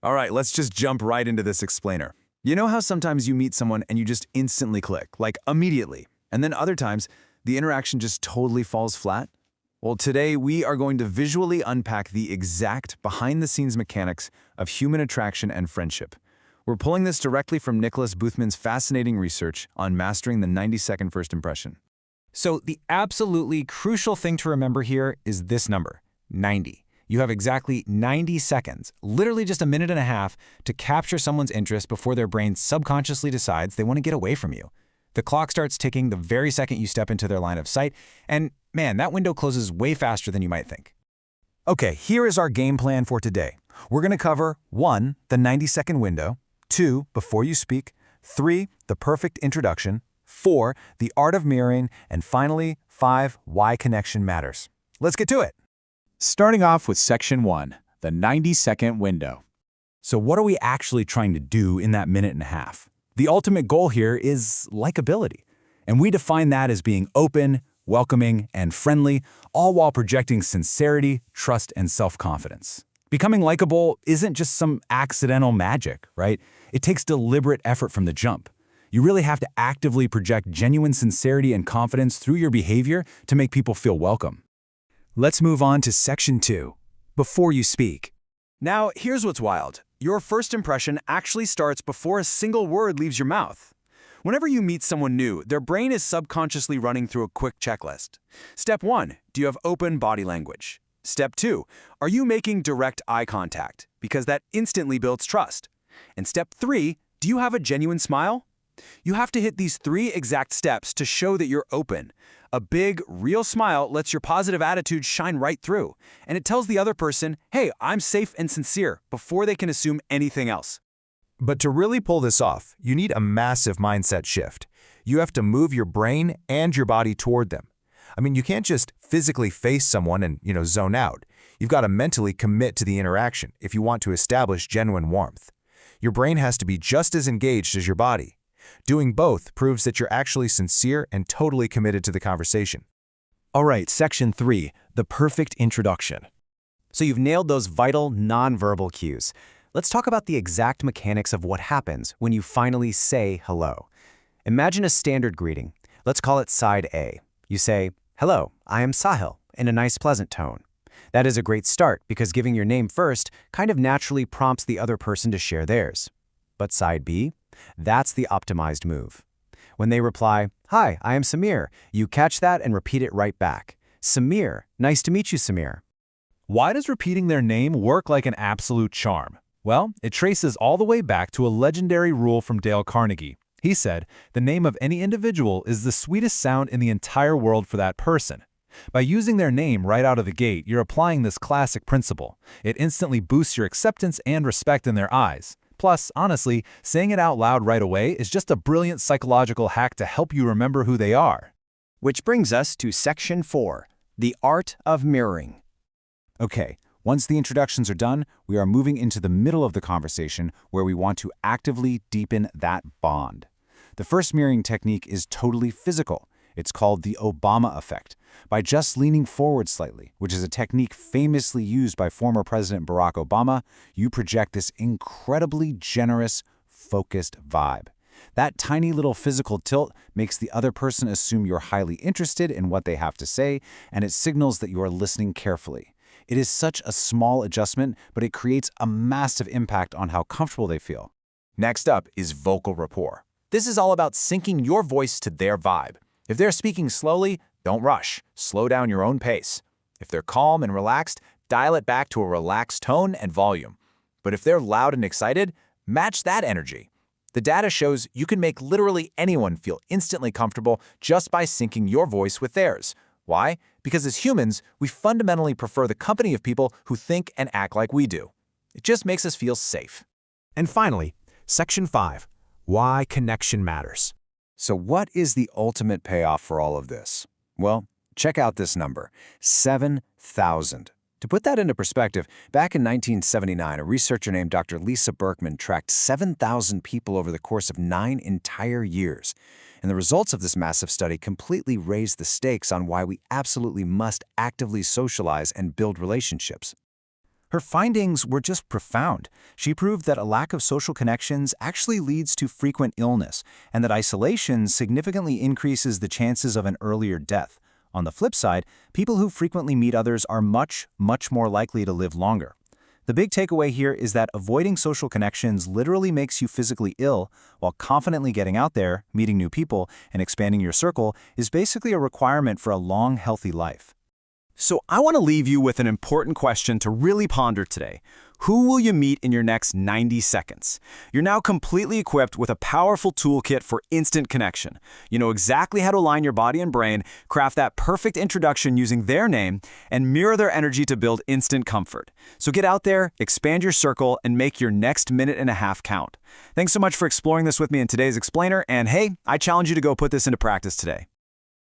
All right, let's just jump right into this explainer. You know how sometimes you meet someone and you just instantly click, like immediately, and then other times the interaction just totally falls flat? Well, today we are going to visually unpack the exact behind-the-scenes mechanics of human attraction and friendship. We're pulling this directly from Nicholas Boothman's fascinating research on mastering the 90-second first impression. So the absolutely crucial thing to remember here is this number, 90. You have exactly 90 seconds, literally just a minute and a half, to capture someone's interest before their brain subconsciously decides they want to get away from you. The clock starts ticking the very second you step into their line of sight, and man, that window closes way faster than you might think. Okay, here is our game plan for today. We're going to cover 1. The 90-second window, 2. Before you speak, 3. The perfect introduction, 4. The art of mirroring, and finally, 5. Why connection matters. Let's get to it. Starting off with Section 1, the 90-second window. So what are we actually trying to do in that minute and a half? The ultimate goal here is likability. And we define that as being open, welcoming, and friendly, all while projecting sincerity, trust, and self-confidence. Becoming likable isn't just some accidental magic, right? It takes deliberate effort from the jump. You really have to actively project genuine sincerity and confidence through your behavior to make people feel welcome. Let's move on to Section 2, before you speak. Now, here's what's wild. Your first impression actually starts before a single word leaves your mouth. Whenever you meet someone new, their brain is subconsciously running through a quick checklist. Step 1, do you have open body language? Step 2, are you making direct eye contact? Because that instantly builds trust. And step 3, do you have a genuine smile? You have to hit these 3 exact steps to show that you're open. A big, real smile lets your positive attitude shine right through, and it tells the other person, hey, I'm safe and sincere, before they can assume anything else. But to really pull this off, you need a massive mindset shift. You have to move your brain and your body toward them. I mean, you can't just physically face someone and, zone out. You've got to mentally commit to the interaction if you want to establish genuine warmth. Your brain has to be just as engaged as your body. Doing both proves that you're actually sincere and totally committed to the conversation. All right, Section 3, the perfect introduction. So you've nailed those vital nonverbal cues. Let's talk about the exact mechanics of what happens when you finally say hello. Imagine a standard greeting. Let's call it side A. You say, hello, I am Sahil, in a nice pleasant tone. That is a great start because giving your name first kind of naturally prompts the other person to share theirs. But side B? That's the optimized move. When they reply, hi, I am Samir, you catch that and repeat it right back. Samir, nice to meet you, Samir. Why does repeating their name work like an absolute charm? Well, it traces all the way back to a legendary rule from Dale Carnegie. He said, the name of any individual is the sweetest sound in the entire world for that person. By using their name right out of the gate, you're applying this classic principle. It instantly boosts your acceptance and respect in their eyes. Plus, honestly, saying it out loud right away is just a brilliant psychological hack to help you remember who they are. Which brings us to Section 4, the art of mirroring. Okay, once the introductions are done, we are moving into the middle of the conversation where we want to actively deepen that bond. The first mirroring technique is totally physical. It's called the Obama effect. By just leaning forward slightly, which is a technique famously used by former President Barack Obama, you project this incredibly generous, focused vibe. That tiny little physical tilt makes the other person assume you're highly interested in what they have to say, and it signals that you are listening carefully. It is such a small adjustment, but it creates a massive impact on how comfortable they feel. Next up is vocal rapport. This is all about syncing your voice to their vibe. If they're speaking slowly, don't rush. Slow down your own pace. If they're calm and relaxed, dial it back to a relaxed tone and volume. But if they're loud and excited, match that energy. The data shows you can make literally anyone feel instantly comfortable just by syncing your voice with theirs. Why? Because as humans, we fundamentally prefer the company of people who think and act like we do. It just makes us feel safe. And finally, Section 5, why connection matters. So what is the ultimate payoff for all of this? Well, check out this number, 7,000. To put that into perspective, back in 1979, a researcher named Dr. Lisa Berkman tracked 7,000 people over the course of 9 entire years. And the results of this massive study completely raised the stakes on why we absolutely must actively socialize and build relationships. Her findings were just profound. She proved that a lack of social connections actually leads to frequent illness, and that isolation significantly increases the chances of an earlier death. On the flip side, people who frequently meet others are much more likely to live longer. The big takeaway here is that avoiding social connections literally makes you physically ill, while confidently getting out there, meeting new people, and expanding your circle is basically a requirement for a long, healthy life. So I want to leave you with an important question to really ponder today. Who will you meet in your next 90 seconds? You're now completely equipped with a powerful toolkit for instant connection. You know exactly how to align your body and brain, craft that perfect introduction using their name, and mirror their energy to build instant comfort. So get out there, expand your circle, and make your next minute and a half count. Thanks so much for exploring this with me in today's Explainer, and hey, I challenge you to go put this into practice today.